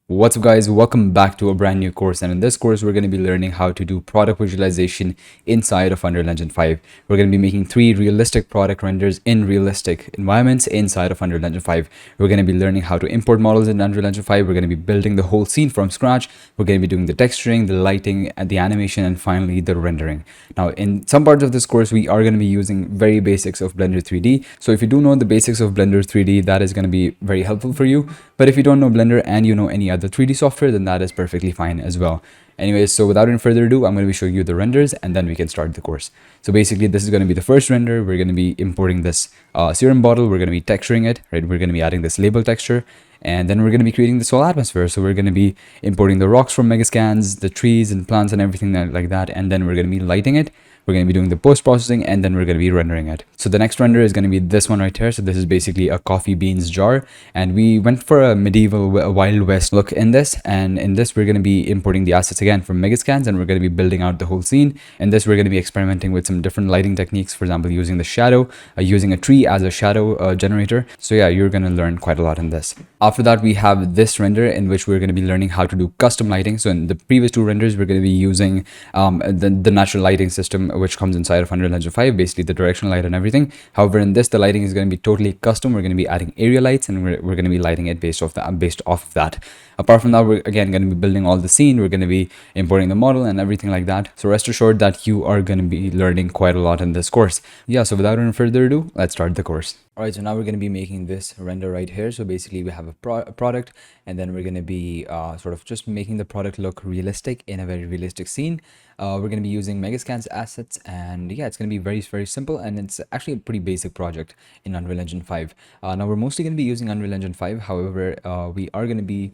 What's up guys, welcome back to a brand new course, and in this course we're going to be learning how to do product visualization inside of Unreal Engine 5. We're going to be making 3 realistic product renders in realistic environments inside of Unreal Engine 5. We're going to be learning how to import models in Unreal Engine 5. We're going to be building the whole scene from scratch. We're going to be doing the texturing, the lighting, and the animation, and finally the rendering. Now in some parts of this course we are going to be using very basics of Blender 3D. So if you do know the basics of Blender 3D, that is going to be very helpful for you. But if you don't know Blender and you know any other 3D software, then that is perfectly fine as well. Anyways, so without any further ado, I'm going to be showing you the renders and then we can start the course. So basically, this is going to be the first render. We're going to be importing this serum bottle. We're going to be texturing it, right? We're going to be adding this label texture, and then we're going to be creating this whole atmosphere. So we're going to be importing the rocks from Megascans, the trees and plants and everything like that, and then we're going to be lighting it. We're going to be doing the post-processing, and then we're going to be rendering it. So the next render is going to be this one right here. So this is basically a coffee beans jar, and we went for a medieval Wild West look in this. And in this, we're going to be importing the assets again from Megascans, and we're going to be building out the whole scene. In this, we're going to be experimenting with some different lighting techniques. For example, using the shadow, using a tree as a shadow generator. So yeah, you're going to learn quite a lot in this. After that, we have this render in which we're going to be learning how to do custom lighting. So in the previous 2 renders, we're going to be using the natural lighting system, which comes inside of Unreal Engine 5, basically the directional light and everything. However, in this, the lighting is going to be totally custom. We're going to be adding area lights, and we're going to be lighting it based off of that. Apart from that, we're again going to be building all the scene. We're going to be importing the model and everything like that. So rest assured that you are going to be learning quite a lot in this course. Yeah, so without any further ado, let's start the course. All right, so now we're going to be making this render right here. So basically we have a product, and then we're going to be sort of just making the product look realistic in a very realistic scene. We're going to be using Megascans assets, and yeah, it's going to be very, very simple, and it's actually a pretty basic project in Unreal Engine 5. Now we're mostly going to be using Unreal Engine 5. However, we are going to be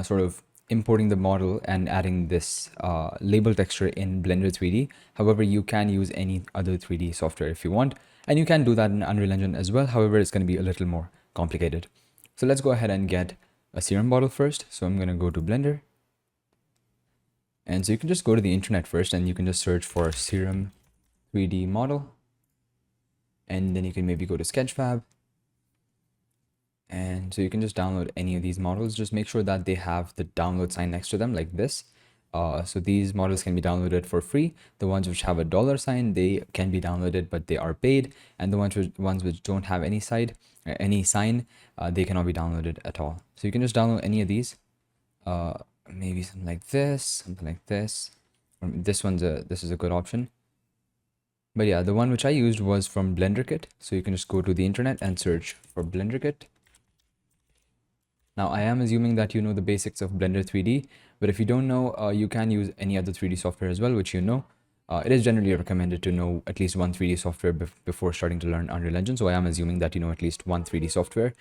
sort of importing the model and adding this label texture in Blender 3D. However, you can use any other 3D software if you want, and you can do that in Unreal Engine as well. However, it's going to be a little more complicated. So let's go ahead and get a serum bottle first. So I'm going to go to Blender. And so you can just go to the internet first, and you can just search for serum 3D model. And then you can maybe go to Sketchfab. And so you can just download any of these models. Just make sure that they have the download sign next to them like this. So these models can be downloaded for free. The ones which have a dollar sign, they can be downloaded, but they are paid. And the ones which don't have any sign, they cannot be downloaded at all. So you can just download any of these. Maybe something like this, something like this. This is a good option. But yeah, the one which I used was from BlenderKit. So you can just go to the internet and search for BlenderKit. Now, I am assuming that you know the basics of Blender 3D, but if you don't know, you can use any other 3D software as well, which you know. It is generally recommended to know at least one 3D software before starting to learn Unreal Engine, so I am assuming that you know at least one 3D software.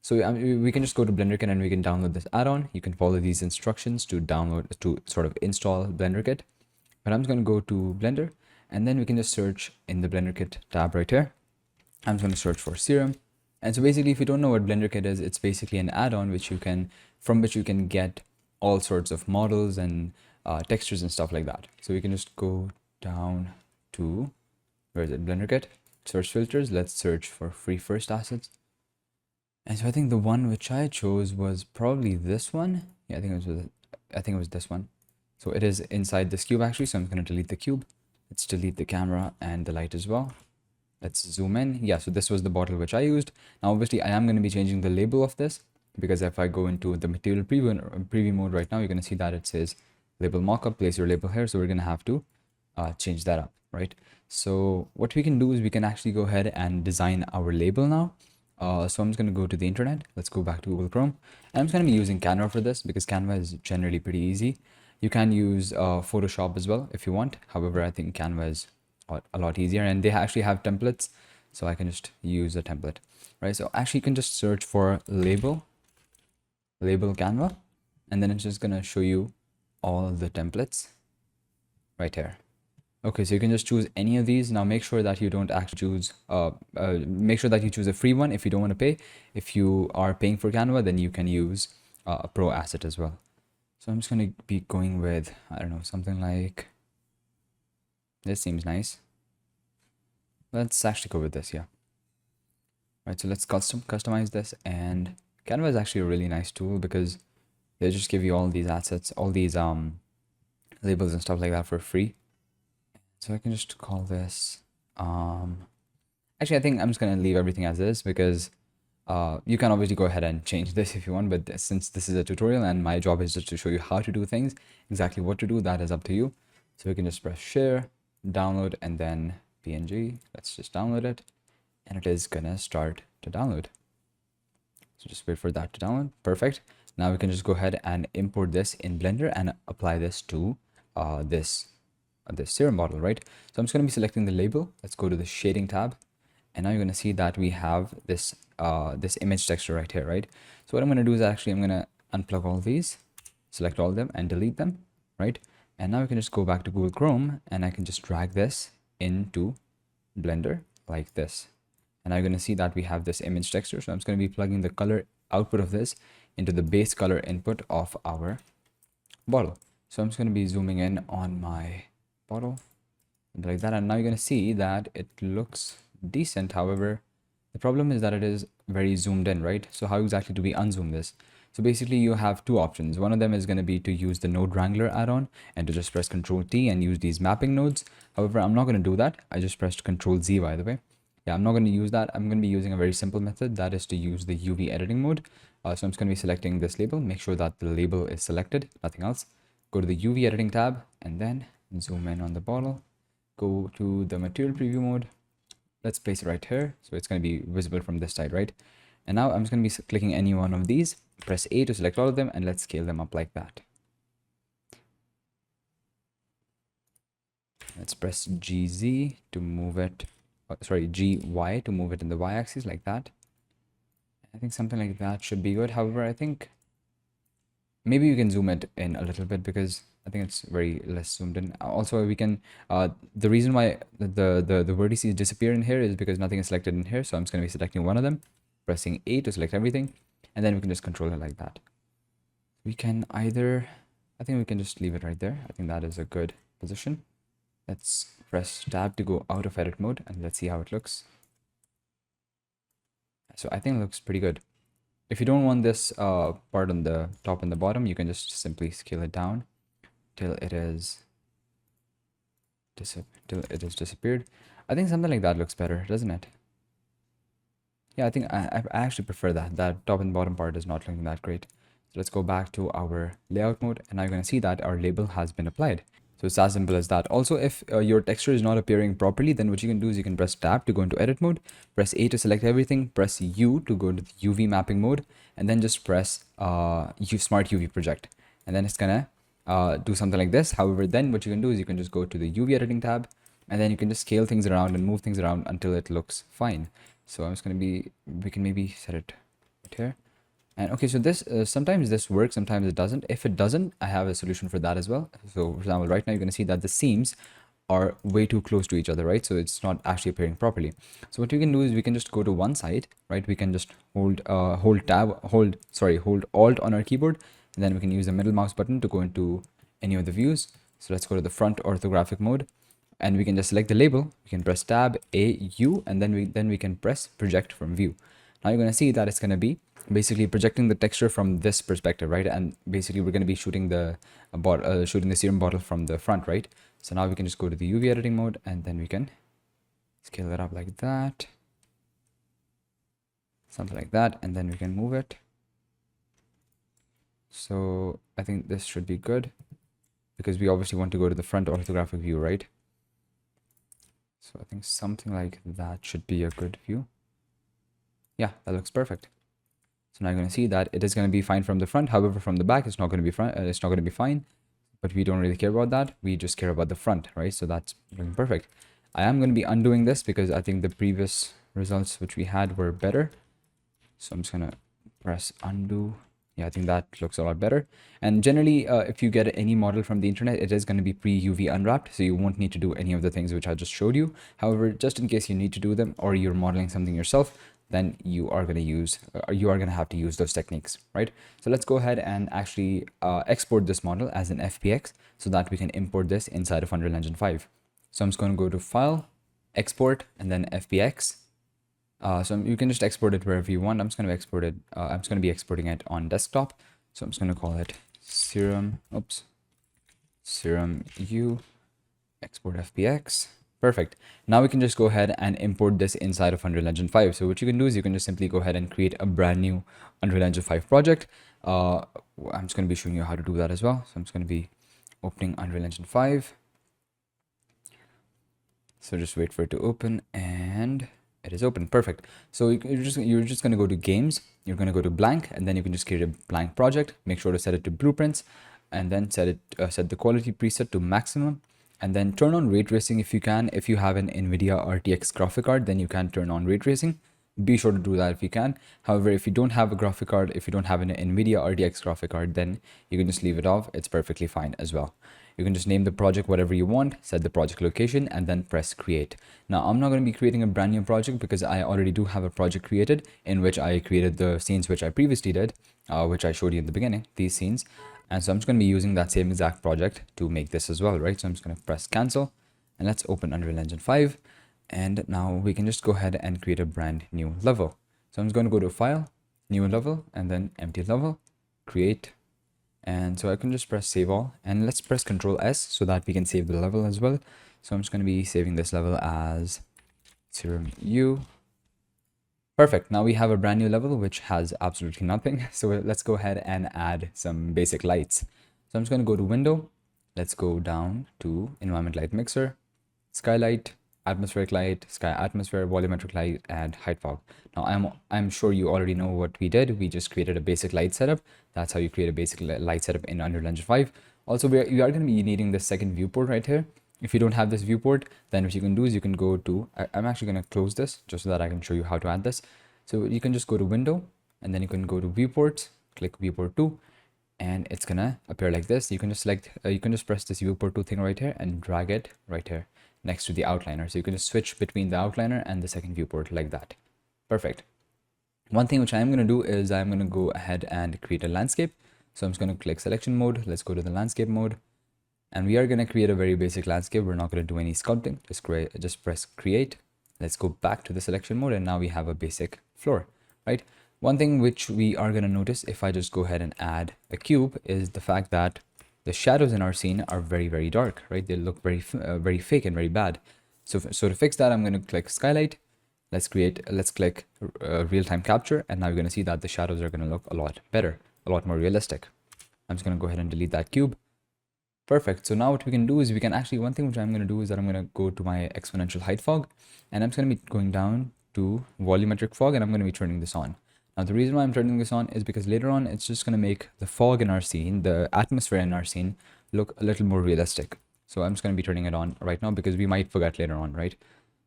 So we can just go to BlenderKit and we can download this add-on. You can follow these instructions to sort of install BlenderKit. But I'm just going to go to Blender, and then we can just search in the BlenderKit tab right here. I'm just going to search for serum. And so basically, if you don't know what BlenderKit is, it's basically an add-on from which you can get all sorts of models and textures and stuff like that. So we can just go down to, where is it, BlenderKit, search filters. Let's search for free first assets. And so I think the one which I chose was probably this one. Yeah, I think it was this one. So it is inside this cube actually. So I'm going to delete the cube. Let's delete the camera and the light as well. Let's zoom in. Yeah, so this was the bottle which I used. Now, obviously, I am going to be changing the label of this, because if I go into the material preview mode right now, you're going to see that it says label mockup, place your label here. So we're going to have to change that up, right? So what we can do is we can actually go ahead and design our label now. So I'm just going to go to the internet. Let's go back to Google Chrome. And I'm just going to be using Canva for this, because Canva is generally pretty easy. You can use Photoshop as well if you want. However, I think Canva is a lot easier, and they actually have templates, so I can just use a template, right? So actually you can just search for label Canva, and then it's just gonna show you all the templates right here. Okay, so you can just choose any of these. Now make sure that you don't actually choose make sure that you choose a free one if you don't want to pay. If you are paying for Canva, then you can use a pro asset as well. So I'm just going to be going with, I don't know, something like, this seems nice. Let's actually go with this, yeah. Right, so let's customize this. And Canva is actually a really nice tool, because They just give you all these assets, all these labels and stuff like that for free. So I can just call this actually I think I'm just gonna leave everything as is, because you can obviously go ahead and change this if you want, but since this is a tutorial and my job is just to show you how to do things, exactly what to do, that is up to you. So we can just press share, download, and then PNG. Let's just download it, and it is gonna start to download. So just wait for that to download. Perfect. Now we can just go ahead and import this in Blender and apply this to this serum bottle, right? So I'm just going to be selecting the label. Let's go to the shading tab, and now you're going to see that we have this this image texture right here, right? So what I'm going to do is actually I'm going to unplug all these, select all of them, and delete them, right? And now we can just go back to Google Chrome, and I can just drag this into Blender like this. And now you're going to see that we have this image texture. So I'm just going to be plugging the color output of this into the base color input of our bottle. So I'm just going to be zooming in on my bottle like that, and now you're going to see that it looks decent. However, the problem is that it is very zoomed in, right? So how exactly do we unzoom this? So basically you have two options. One of them is going to be to use the node wrangler add-on and to just press Ctrl T and use these mapping nodes. However, I'm not going to do that. I just pressed Ctrl Z, by the way. Yeah, I'm not going to use that. I'm going to be using a very simple method, that is to use the UV editing mode. So I'm just going to be selecting this label, make sure that the label is selected, nothing else. Go to the UV editing tab and then zoom in on the bottle. Go to the material preview mode. Let's place it right here, so it's going to be visible from this side, right? And now I'm just going to be clicking any one of these, press A to select all of them, and let's scale them up like that. Let's press GZ to move it, GY to move it in the y-axis like that. I think something like that should be good. However, I think maybe you can zoom it in a little bit, because I think it's very less zoomed in. Also, we can, the reason why the vertices disappear in here is because nothing is selected in here. So I'm just going to be selecting one of them, pressing A to select everything, and then we can just control it like that. We can either, I think we can just leave it right there. I think that is a good position. Let's press tab to go out of edit mode, and let's see how it looks. So I think it looks pretty good. If you don't want this part on the top and the bottom, you can just simply scale it down till it is disappeared. I think something like that looks better, doesn't it? Yeah, I think I actually prefer that. That top and bottom part is not looking that great. So let's go back to our layout mode, and now you're going to see that our label has been applied. So it's as simple as that. Also, if your texture is not appearing properly, then what you can do is you can press tab to go into edit mode, press A to select everything, press U to go into the UV mapping mode, and then just press smart UV project. And then it's gonna do something like this. However, then what you can do is you can just go to the UV editing tab, and then you can just scale things around and move things around until it looks fine. So I'm just gonna be, we can maybe set it right here. And okay, so this sometimes this works, sometimes it doesn't. If it doesn't, I have a solution for that as well. So for example, right now you're going to see that the seams are way too close to each other, right? So it's not actually appearing properly. So what we can do is we can just go to one side, right? We can just hold Alt on our keyboard, and then we can use the middle mouse button to go into any of the views. So let's go to the front orthographic mode, and we can just select the label. We can press tab AU, and then we can press project from view. Now you're going to see that it's going to be basically projecting the texture from this perspective, right? And basically we're going to be shooting the serum bottle from the front, right? So now we can just go to the UV editing mode, and then we can scale it up like that, something like that, and then we can move it. So I think this should be good, because we obviously want to go to the front orthographic view, right? So I think something like that should be a good view. Yeah, that looks perfect. So now you're going to see that it is going to be fine from the front. However, from the back, it's not going to be it's not going to be fine. But we don't really care about that. We just care about the front, right? So that's looking perfect. I am going to be undoing this because I think the previous results which we had were better. So I'm just going to press undo. Yeah, I think that looks a lot better. And generally, if you get any model from the internet, it is going to be pre-UV unwrapped. So you won't need to do any of the things which I just showed you. However, just in case you need to do them, or you're modeling something yourself, then you are going to have to use those techniques, right? So let's go ahead and actually export this model as an FPX so that we can import this inside of Unreal Engine 5. So I'm just going to go to File, Export, and then FPX. So you can just export it wherever you want. I'm just going to export it. I'm just going to be exporting it on desktop. So I'm just going to call it serum, serum U export FBX. Perfect. Now we can just go ahead and import this inside of Unreal Engine 5. So what you can do is you can just simply go ahead and create a brand new Unreal Engine 5 project. I'm just going to be showing you how to do that as well. So I'm just going to be opening Unreal Engine 5. So just wait for it to open, and it is open. Perfect. So you're just going to go to games, you're going to go to blank, and then you can just create a blank project. Make sure to set it to blueprints, and then set the quality preset to maximum, and then turn on ray tracing if you can. If you have an NVIDIA RTX graphic card, then you can turn on ray tracing. Be sure to do that if you can. However, if you don't have a graphic card, if you don't have an NVIDIA RTX graphic card, then you can just leave it off. It's perfectly fine as well. You can just name the project whatever you want, set the project location, and then press create. Now, I'm not going to be creating a brand new project because I already do have a project created in which I created the scenes which I previously did, which I showed you in the beginning, these scenes. And so I'm just going to be using that same exact project to make this as well, right? So I'm just going to press cancel, and let's open Unreal Engine 5. And now we can just go ahead and create a brand new level. So I'm just going to go to file, new level, and then empty level, create. And so I can just press save all, and let's press Control S so that we can save the level as well. So I'm just going to be saving this level as serum U. Perfect. Now we have a brand new level which has absolutely nothing. So let's go ahead and add some basic lights. So I'm just going to go to window. Let's go down to environment light mixer, skylight, atmospheric light, sky atmosphere, volumetric light, and height fog. Now I'm sure you already know what we did. We just created a basic light setup. That's how you create a basic light setup in Unreal Engine 5. Also, we are going to be needing the second viewport right here. If you don't have this viewport, then what you can do is you can go to, I'm actually going to close this just so that I can show you how to add this. So you can just go to window, and then you can go to viewports, click viewport 2, and it's gonna appear like this. You can just select, you can just press this viewport 2 thing right here and drag it right here next to the outliner. So you can just switch between the outliner and the second viewport like that. Perfect. One thing which I'm going to do is I'm going to go ahead and create a landscape. So I'm just going to click selection mode. Let's go to the landscape mode, and we are going to create a very basic landscape. We're not going to do any sculpting. Just press create. Let's go back to the selection mode, and now we have a basic floor, right? One thing which we are going to notice if I just go ahead and add a cube is the fact that the shadows in our scene are very, very dark, right? They look very fake and very bad. So to fix that, I'm going to click skylight. Let's click real-time capture, and now you're going to see that the shadows are going to look a lot better, a lot more realistic. I'm just going to go ahead and delete that cube. Perfect. So now what we can do is we can actually, one thing which I'm going to do is that I'm going to go to my exponential height fog, and I'm just going to be going down to volumetric fog, and I'm going to be turning this on. Now, the reason why I'm turning this on is because later on, it's just going to make the fog in our scene, the atmosphere in our scene, look a little more realistic. So I'm just going to be turning it on right now because we might forget later on, right?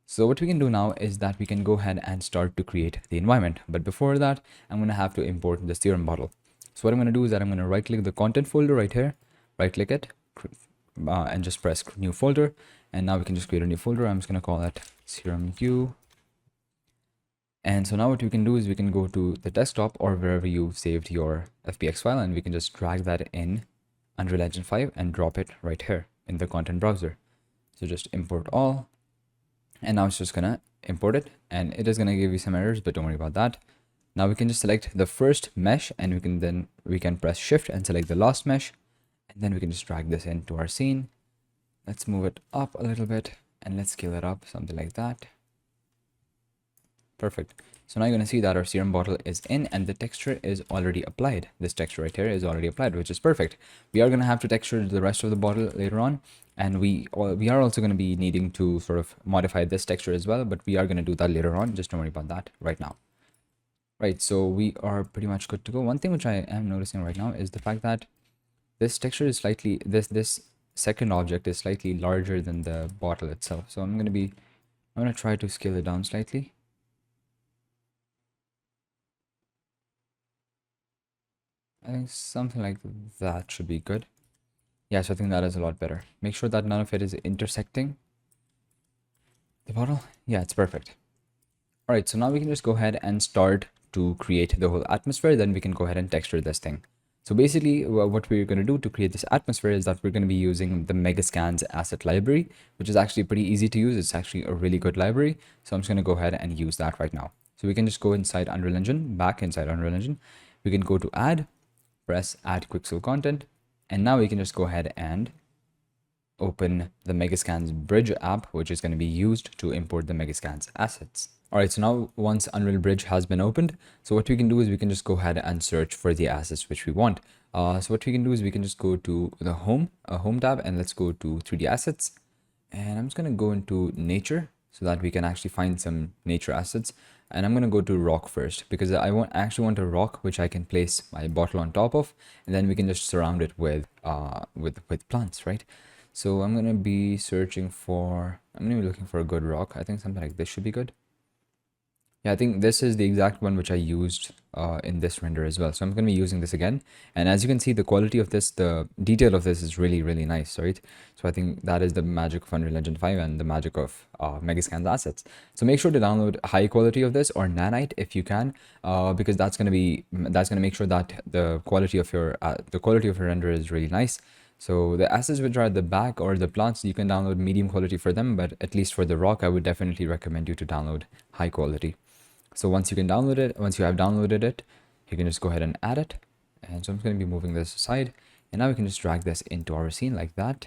So what we can do now is that we can go ahead and start to create the environment. But before that, I'm going to have to import the serum bottle. So what I'm going to do is that I'm going to right click the content folder right here, right click it, and just press new folder. And now we can just create a new folder. I'm just going to call it serum U. And so now what we can do is we can go to the desktop or wherever you saved your FBX file, and we can just drag that in Unreal Engine 5 and drop it right here in the content browser. So just import all, and now it's just gonna import it, and it is gonna give you some errors, but don't worry about that. Now we can just select the first mesh, and we can press shift and select the last mesh, and then we can just drag this into our scene. Let's move it up a little bit, and let's scale it up, something like that. Perfect. So now you're going to see that our serum bottle is in, and the texture is already applied. This texture right here is already applied, which is perfect. We are going to have to texture the rest of the bottle later on, and we are also going to be needing to sort of modify this texture as well, but we are going to do that later on. Just don't worry about that right now. Right, so we are pretty much good to go. One thing which I am noticing right now is the fact that this texture is slightly, this second object is slightly larger than the bottle itself. So I'm going to try to scale it down slightly. I think something like that should be good. Yeah, so I think that is a lot better. Make sure that none of it is intersecting the bottle. Yeah, it's perfect. All right, so now we can just go ahead and start to create the whole atmosphere. Then we can go ahead and texture this thing. So basically what we're going to do to create this atmosphere is that we're going to be using the Megascans asset library, which is actually pretty easy to use. It's actually a really good library. So I'm just going to go ahead and use that right now. So we can just go inside Unreal Engine, back inside Unreal Engine. We can go to add, press add Quixel content, and now we can just go ahead and open the Megascans Bridge app, which is going to be used to import the Megascans assets. Alright, so now once Unreal Bridge has been opened, so what we can do is we can just go ahead and search for the assets which we want. So what we can do is we can just go to the home tab, and let's go to 3D assets. And I'm just going to go into nature so that we can actually find some nature assets. And I'm going to go to rock first because I actually want a rock which I can place my bottle on top of, and then we can just surround it with plants, right? So I'm going to be looking for a good rock. I think something like this should be good. Yeah, I think this is the exact one which I used in this render as well. So I'm going to be using this again. And as you can see, the quality of this, the detail of this is really, really nice, right? So I think that is the magic of Unreal Engine 5 and the magic of Megascans assets. So make sure to download high quality of this or nanite if you can, because that's going to make sure that the quality of your render is really nice. So the assets which are at the back or the plants, you can download medium quality for them, but at least for the rock, I would definitely recommend you to download high quality. So once you have downloaded it, you can just go ahead and add it. And so I'm going to be moving this aside, and now we can just drag this into our scene like that.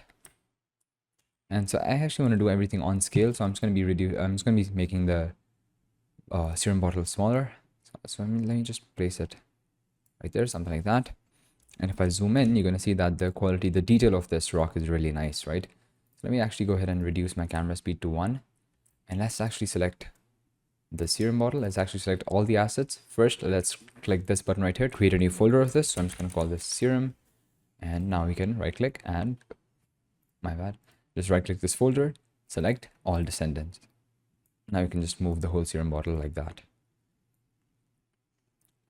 And so I actually want to do everything on scale, so I'm just going to be making the serum bottle smaller. So let me just place it right there, something like that. And if I zoom in, you're going to see that the detail of this rock is really nice, right? So let me actually go ahead and reduce my camera speed to 1. And let's actually select the serum bottle. Let's actually select all the assets. First, let's click this button right here, create a new folder of this. So I'm just going to call this serum. And now we can right click and, just right click this folder, select all descendants. Now you can just move the whole serum bottle like that.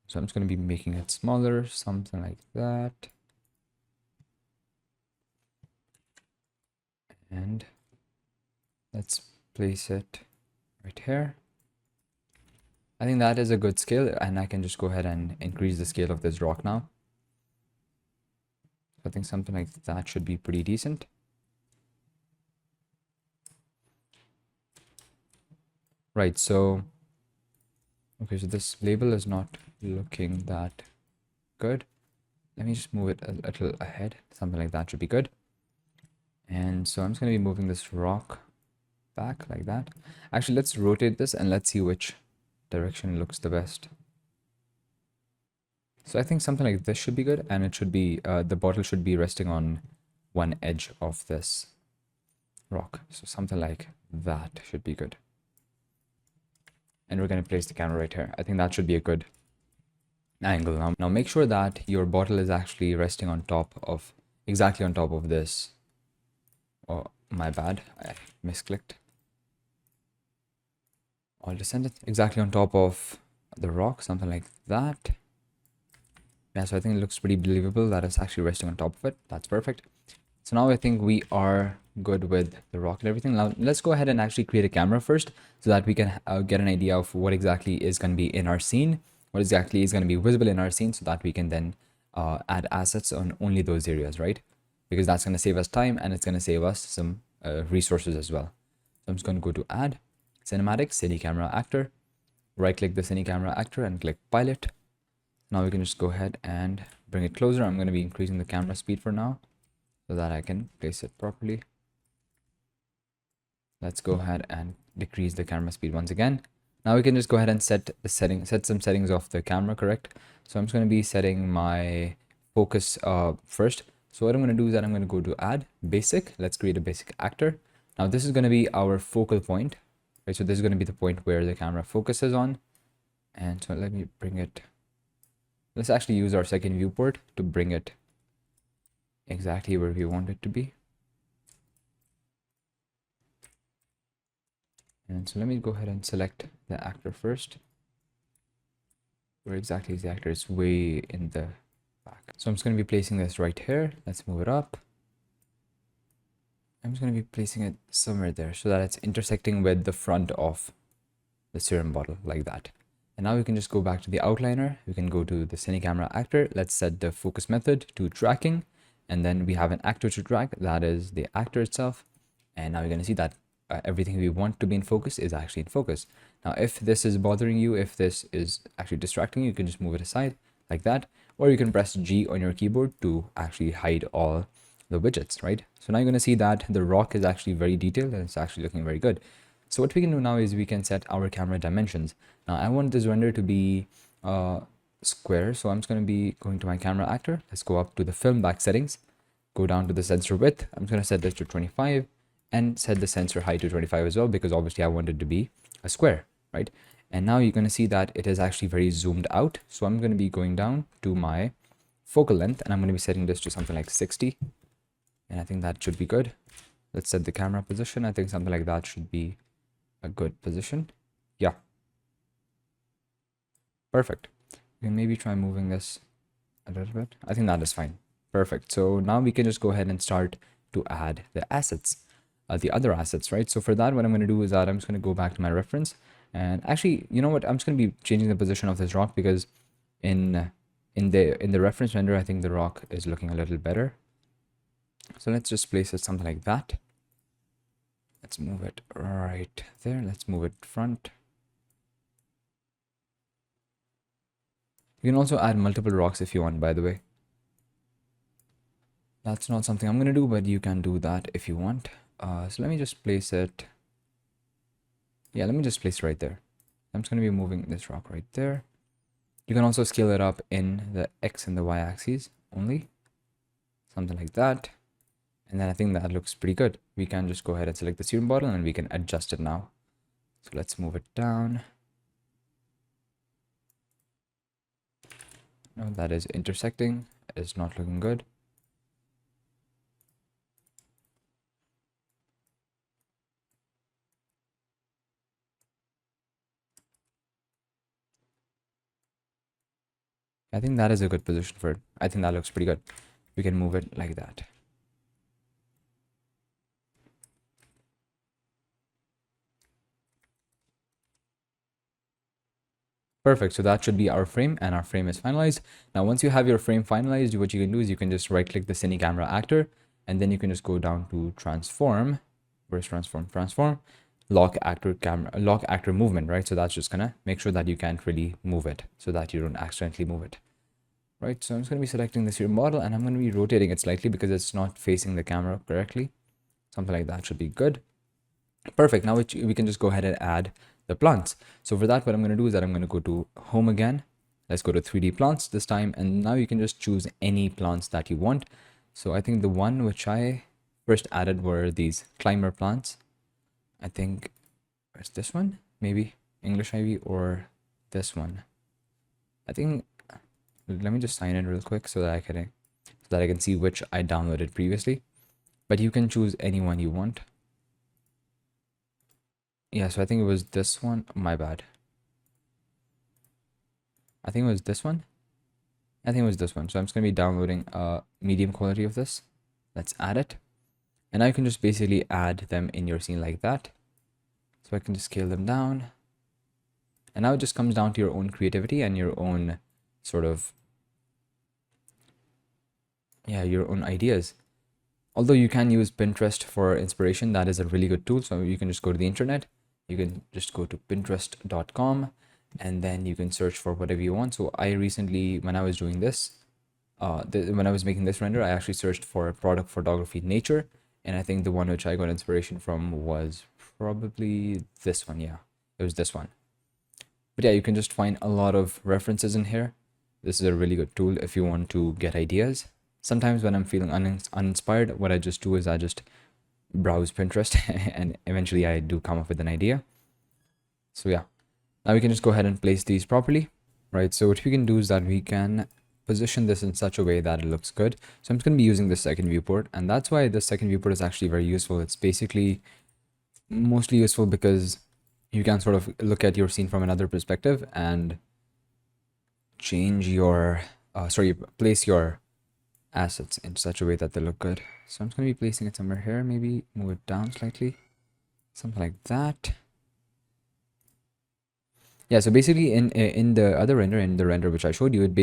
So I'm just going to be making it smaller, something like that. And let's place it right here. I think that is a good scale, and I can just go ahead and increase the scale of this rock now. I think something like that should be pretty decent. Right, so okay, so this label is not looking that good. Let me just move it a little ahead. Something like that should be good. And so I'm just going to be moving this rock back like that. Actually, let's rotate this and let's see which direction looks the best. So I think something like this should be good, and it should be the bottle should be resting on one edge of this rock. So something like that should be good. And we're going to place the camera right here. I think that should be a good angle. Now make sure that your bottle is actually resting on top of, exactly on top of this. Oh, my bad, I misclicked. I'll descend it exactly on top of the rock, something like that. Yeah, so I think it looks pretty believable that it's actually resting on top of it. That's perfect. So now I think we are good with the rock and everything. Now let's go ahead and actually create a camera first so that we can get an idea of what exactly is going to be in our scene, what exactly is going to be visible in our scene, so that we can then add assets on only those areas, right? Because that's going to save us time and it's going to save us some resources as well. So I'm just going to go to add cinematic cine camera actor, right click the cine camera actor and click pilot. Now we can just go ahead and bring it closer. I'm going to be increasing the camera speed for now so that I can place it properly. Let's go ahead and decrease the camera speed once again. Now we can just go ahead and set some settings of the camera, correct? So I'm just going to be setting my focus first. So what I'm going to do is that I'm going to go to add basic. Let's create a basic actor. Now this is going to be our focal point, right? So this is going to be the point where the camera focuses on. And so let me bring it. Let's actually use our second viewport to bring it exactly where we want it to be. And so let me go ahead and select the actor first. Where exactly is the actor? It's way in the back. So I'm just going to be placing this right here. Let's move it up. I'm just going to be placing it somewhere there so that it's intersecting with the front of the serum bottle like that. And now we can just go back to the outliner. We can go to the cine camera actor. Let's set the focus method to tracking. And then we have an actor to track. That is the actor itself. And now you're going to see that everything we want to be in focus is actually in focus. Now, if this is bothering you, if this is actually distracting you, you can just move it aside like that. or you can press G on your keyboard to actually hide all the widgets, right? So now you're going to see that the rock is actually very detailed and it's actually looking very good. So what we can do now is we can set our camera dimensions. Now I want this render to be square, so I'm just going to be going to my camera actor. Let's go up to the film back settings, go down to the sensor width. I'm going to set this to 25 and set the sensor height to 25 as well, because obviously I want it to be a square, right? And now you're going to see that it is actually very zoomed out. So I'm going to be going down to my focal length and I'm going to be setting this to something like 60. And I think that should be good. Let's set the camera position. I think something like that should be a good position. Yeah. Perfect. We can maybe try moving this a little bit. I think that is fine. Perfect. So now we can just go ahead and start to add the assets, the other assets, right? So for that, what I'm going to do is that I'm just going to go back to my reference. And actually, you know what? I'm just going to be changing the position of this rock, because in the reference render, I think the rock is looking a little better. So let's just place it something like that. Let's move it right there. Let's move it front. You can also add multiple rocks if you want, by the way. That's not something I'm going to do, but you can do that if you want. So let me just place it. Yeah, let me just place it right there. I'm just going to be moving this rock right there. You can also scale it up in the X and the Y axes only. Something like that. And then I think that looks pretty good. We can just go ahead and select the serum bottle and we can adjust it now. So let's move it down. No, that is intersecting. It's not looking good. I think that is a good position for it. I think that looks pretty good. We can move it like that. Perfect. So that should be our frame, and our frame is finalized. Now, once you have your frame finalized, what you can do is you can just right click the cine camera actor, and then you can just go down to transform. Where's transform? Transform. Lock actor movement, right? So that's just gonna make sure that you can't really move it, so that you don't accidentally move it. Right, so I'm just going to be selecting this here model and I'm going to be rotating it slightly because it's not facing the camera correctly. Something like that should be good. Perfect. Now we can just go ahead and add the plants. So for that, what I'm going to do is that I'm going to go to home again. Let's go to 3D plants this time. And now you can just choose any plants that you want. So I think the one which I first added were these climber plants. I think, where's this one? Maybe English ivy, or this one. I think, let me just sign in real quick so that I can see which I downloaded previously. But you can choose any one you want. Yeah, so I think it was this one. My bad. I think it was this one. I think it was this one. So I'm just going to be downloading a medium quality of this. Let's add it. And now you can just basically add them in your scene like that. So I can just scale them down. And now it just comes down to your own creativity and your own sort of, yeah, your own ideas. Although you can use Pinterest for inspiration, that is a really good tool. So you can just go to the internet. You can just go to pinterest.com and then you can search for whatever you want. So I recently, when I was doing this, when I was making this render, I actually searched for product photography nature. And I think the one which I got inspiration from was probably this one. Yeah, it was this one. But yeah, you can just find a lot of references in here. This is a really good tool if you want to get ideas. Sometimes when I'm feeling uninspired, what I just do is I just browse Pinterest and eventually I do come up with an idea. So yeah, now we can just go ahead and place these properly, right? So what we can do is that we can position this in such a way that it looks good. So I'm just going to be using the second viewport, and that's why the second viewport is actually very useful. It's basically mostly useful because you can sort of look at your scene from another perspective and change your, place your assets in such a way that they look good. So I'm just going to be placing it somewhere here, maybe move it down slightly, something like that. Yeah, so basically in the other render, in the render which I showed you, it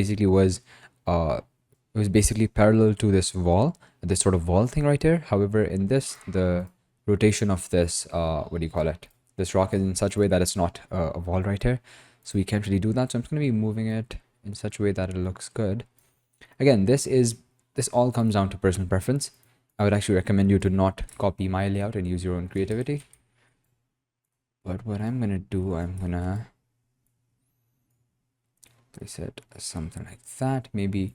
was basically parallel to this wall, this sort of wall thing right here. However, in this, the rotation of this, what do you call it? This rock is in such a way that it's not a wall right here. So we can't really do that. So I'm just going to be moving it in such a way that it looks good. Again, this all comes down to personal preference. I would actually recommend you to not copy my layout and use your own creativity. But what I'm gonna do, I'm gonna place it something like that, maybe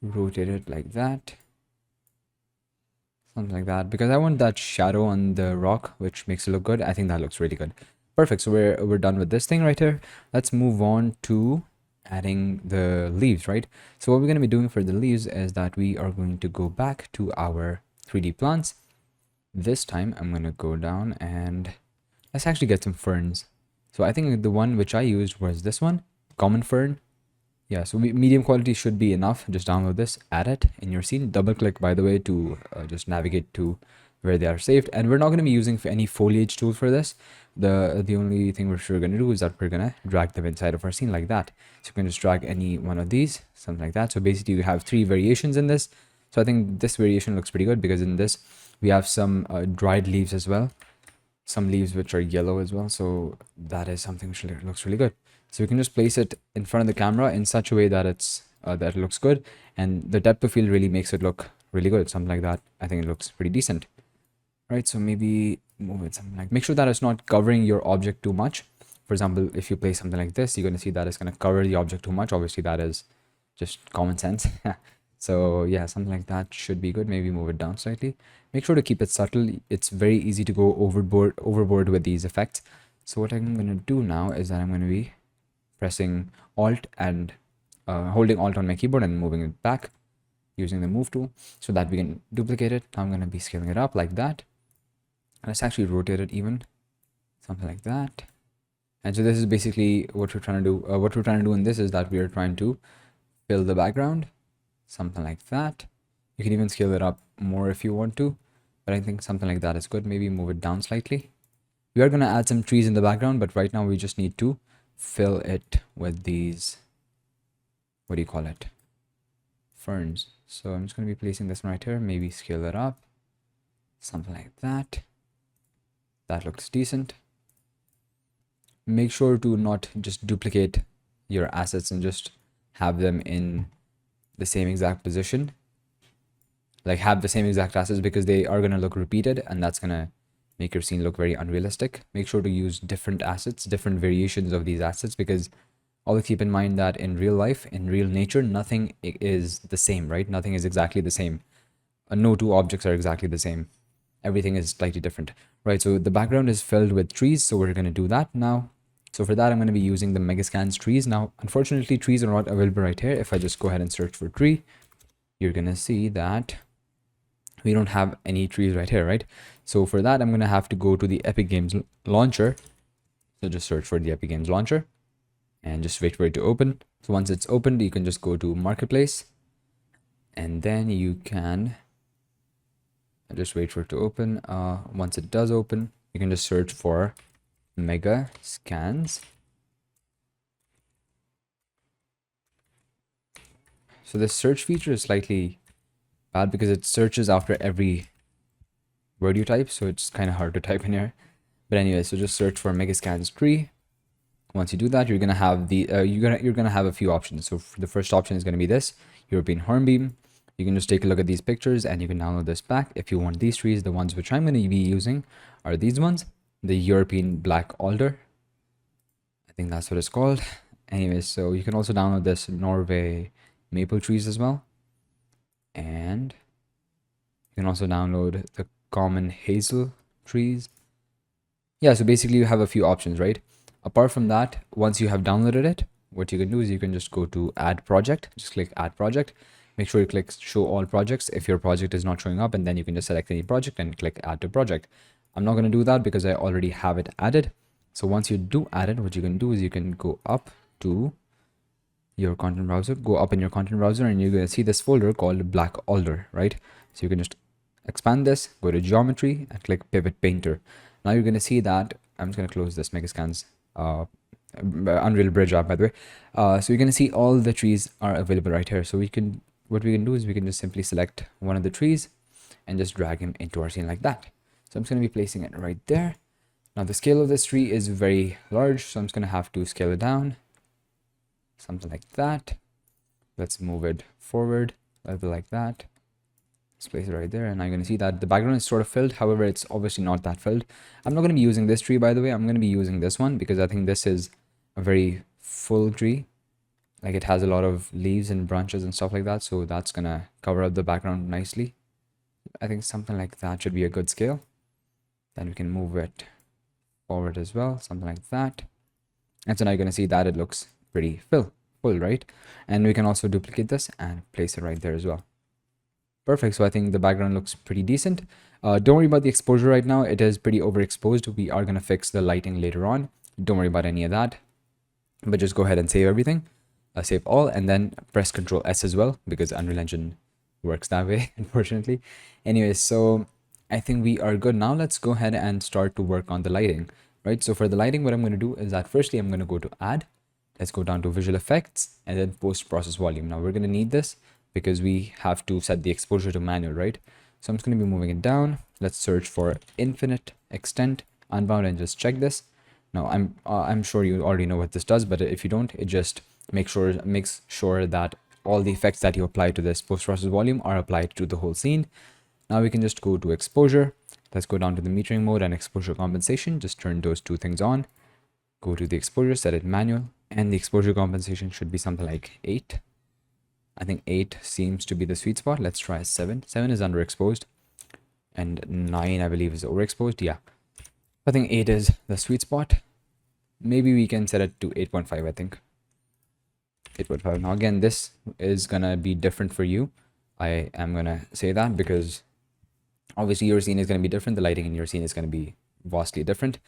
rotate it like that, something like that, because I want that shadow on the rock, which makes it look good. I think that looks really good. Perfect. So we're done with this thing right here. Let's move on to adding the leaves, right? So what we're going to be doing for the leaves is that we are going to go back to our 3D plants. This time I'm going to go down and let's actually get some ferns. So I think the one which I used was this one, common fern. Yeah, so medium quality should be enough. Just download this, add it in your scene. Double click, by the way, to just navigate to where they are saved. And we're not going to be using any foliage tool for this. The only thing we're sure going to do is that we're going to drag them inside of our scene like that. So you can just drag any one of these, something like that. So basically you have 3 variations in this. So I think this variation looks pretty good because in this we have some dried leaves as well. Some leaves which are yellow as well. So that is something which looks really good. So we can just place it in front of the camera in such a way that that it looks good, and the depth of field really makes it look really good. Something like that. I think it looks pretty decent, right? So maybe move it something like, make sure that it's not covering your object too much. For example, if you place something like this, you're going to see that it's going to cover the object too much. Obviously, that is just common sense. So yeah, something like that should be good. Maybe move it down slightly. Make sure to keep it subtle. It's very easy to go overboard with these effects. So what I'm going to do now is that I'm going to be pressing Alt and holding Alt on my keyboard and moving it back using the move tool so that we can duplicate it. Now I'm going to be scaling it up like that. Let's actually rotate it even, something like that. And so this is basically what we're trying to do. What we're trying to do in this is that we are trying to fill the background, something like that. You can even scale it up more if you want to, but I think something like that is good. Maybe move it down slightly. We are going to add some trees in the background, but right now we just need to fill it with these, what do you call it, ferns. So I'm just going to be placing this one right here, maybe scale it up, something like that. That looks decent. Make sure to not just duplicate your assets and just have them in the same exact position, like have the same exact assets, because they are going to look repeated and that's going to make your scene look very unrealistic. Make sure to use different assets, different variations of these assets, because always keep in mind that in real life, in real nature, nothing is the same, right? Nothing is exactly the same. No two objects are exactly the same. Everything is slightly different, right? So the background is filled with trees, so we're going to do that now. So for that, I'm going to be using the Megascans trees. Now, unfortunately, trees are not available right here. If I just go ahead and search for tree, you're going to see that we don't have any trees right here, right? So for that, I'm going to have to go to the Epic Games launcher. So just search for the Epic Games launcher and just wait for it to open. So once it's opened, you can just go to Marketplace and then you can just wait for it to open. Once it does open, you can just search for Megascans. So this search feature is slightly bad because it searches after every word you type, so it's kind of hard to type in here. But anyway, so just search for Megascans tree. Once you do that, you're gonna have the you're gonna have a few options. So the first option is gonna be this European hornbeam. You can just take a look at these pictures and you can download this back. If you want these trees, the ones which I'm gonna be using are these ones, the European black alder. I think that's what it's called. Anyways, so you can also download this Norway maple trees as well, and you can also download the common hazel trees. Yeah, so basically you have a few options, right? Apart from that, once you have downloaded it, what you can do is you can just go to add project, just click add project. Make sure you click show all projects if your project is not showing up, and then you can just select any project and click add to project. I'm not going to do that because I already have it added. So once you do add it, what you can do is you can go up to your content browser, go up in your content browser, and you're going to see this folder called Black Alder, right? So you can just expand this, go to geometry and click pivot painter. Now you're going to see that I'm just going to close this Megascans Unreal Bridge app, by the way. So you're going to see all the trees are available right here. So what we can do is we can just simply select one of the trees and just drag him into our scene like that. So I'm just going to be placing it right there. Now the scale of this tree is very large, so I'm just going to have to scale it down, something like that. Let's move it forward a little like that. Let's place it right there, and I'm going to see that the background is sort of filled. However, it's obviously not that filled. I'm not going to be using this tree, by the way. I'm going to be using this one because I think this is a very full tree. Like, it has a lot of leaves and branches and stuff like that, so that's going to cover up the background nicely. I think something like that should be a good scale. Then we can move it forward as well, something like that. And so now you're going to see that it looks pretty full, right? And we can also duplicate this and place it right there as well. Perfect. So I think the background looks pretty decent. Don't worry about the exposure right now. It is pretty overexposed. We are going to fix the lighting later on. Don't worry about any of that. But just go ahead and save everything. Save all, and then press Ctrl S as well, because Unreal Engine works that way, unfortunately. Anyways, so I think we are good. Now let's go ahead and start to work on the lighting, right? So for the lighting, what I'm going to do is that firstly, I'm going to go to Add. Let's go down to Visual Effects and then Post Process Volume. Now we're going to need this because we have to set the exposure to manual, right? So I'm just going to be moving it down. Let's search for Infinite, Extent, Unbound, and just check this. Now I'm sure you already know what this does, but if you don't, it just makes sure that all the effects that you apply to this post-process volume are applied to the whole scene. Now we can just go to exposure. Let's go down to the metering mode and exposure compensation. Just turn those two things on. Go to the exposure, set it manual, and the exposure compensation should be something like 8. I think 8 seems to be the sweet spot. Let's try 7. 7 is underexposed, and 9 I believe is overexposed. Yeah, I think 8 is the sweet spot. Maybe we can set it to 8.5. I think 8.5. Now again, this is gonna be different for you. I am gonna say that because obviously your scene is gonna be different. The lighting in your scene is gonna be vastly different.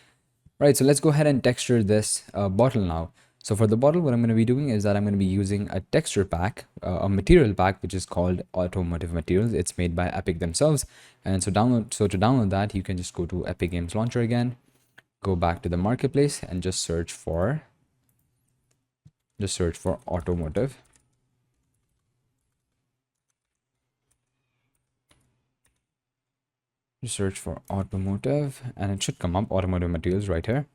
Right, so let's go ahead and texture this bottle now. So for the bottle, what I'm going to be doing is that I'm going to be using a texture pack, a material pack, which is called Automotive Materials. It's made by Epic themselves. And so to download that, you can just go to Epic Games Launcher again, go back to the marketplace, and just search for automotive. Just search for automotive, and it should come up, automotive materials right here.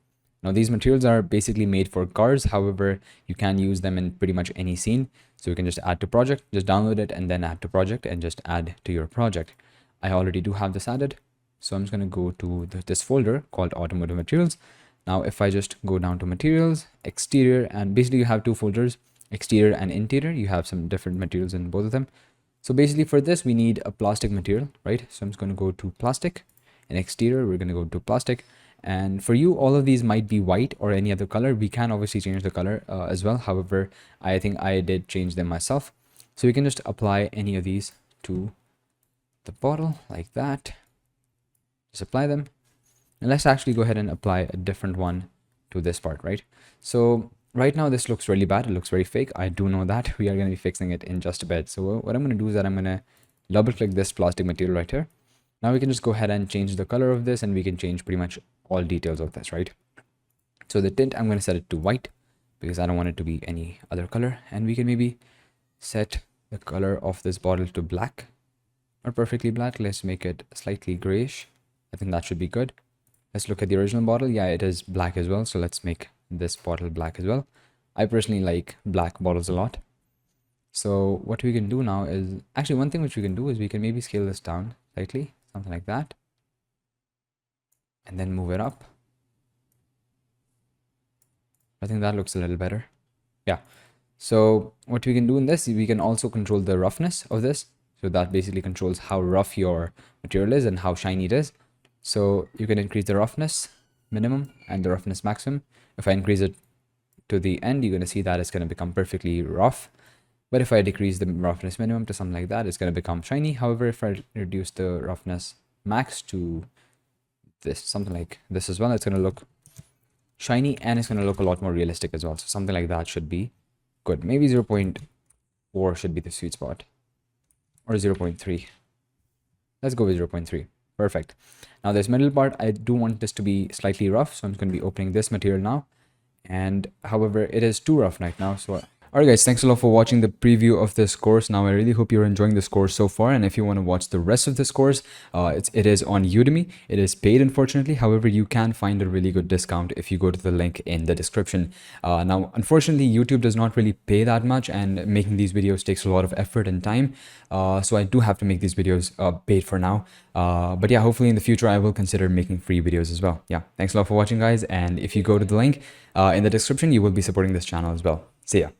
Now these materials are basically made for cars. However, you can use them in pretty much any scene. So you can just add to project, just download it, and then add to project, and just add to your project. I already do have this added. So I'm just going to go to this folder called automotive materials. Now, if I just go down to materials, exterior, and basically you have two folders, exterior and interior. You have some different materials in both of them. So basically for this, we need a plastic material, right? So I'm just going to go to plastic, and exterior, we're going to go to plastic. And for you, all of these might be white or any other color. We can obviously change the color as well. However, I think I did change them myself. So we can just apply any of these to the bottle like that. Just apply them. And let's actually go ahead and apply a different one to this part, right? So right now this looks really bad. It looks very fake. I do know that. We are going to be fixing it in just a bit. So what I'm going to do is that I'm going to double click this plastic material right here. Now we can just go ahead and change the color of this, and we can change pretty much all details of this, right? So the tint, I'm going to set it to white because I don't want it to be any other color. And we can maybe set the color of this bottle to black, not perfectly black. Let's make it slightly grayish. I think that should be good. Let's look at the original bottle. Yeah, it is black as well. So let's make this bottle black as well. I personally like black bottles a lot. So what we can do now is, actually one thing which we can do is we can maybe scale this down slightly, something like that, and then move it up. I think that looks a little better. Yeah. So what we can do in this, we can also control the roughness of this. So that basically controls how rough your material is and how shiny it is. So you can increase the roughness minimum and the roughness maximum. If I increase it to the end, you're going to see that it's going to become perfectly rough. But if I decrease the roughness minimum to something like that, it's going to become shiny. However, if I reduce the roughness max to this, something like this as well, it's going to look shiny and it's going to look a lot more realistic as well. So something like that should be good. Maybe 0.4 should be the sweet spot, or 0.3. Let's go with 0.3. Perfect. Now this middle part, I do want this to be slightly rough. So I'm going to be opening this material now. And however, it is too rough right now. So Alright guys, thanks a lot for watching the preview of this course. Now I really hope you're enjoying this course so far, and if you want to watch the rest of this course, it is on Udemy. It is paid, unfortunately. However, you can find a really good discount if you go to the link in the description. Now unfortunately, YouTube does not really pay that much, and making these videos takes a lot of effort and time, so I do have to make these videos paid for now. But yeah, hopefully in the future I will consider making free videos as well. Yeah, thanks a lot for watching guys, and if you go to the link in the description, you will be supporting this channel as well. See ya.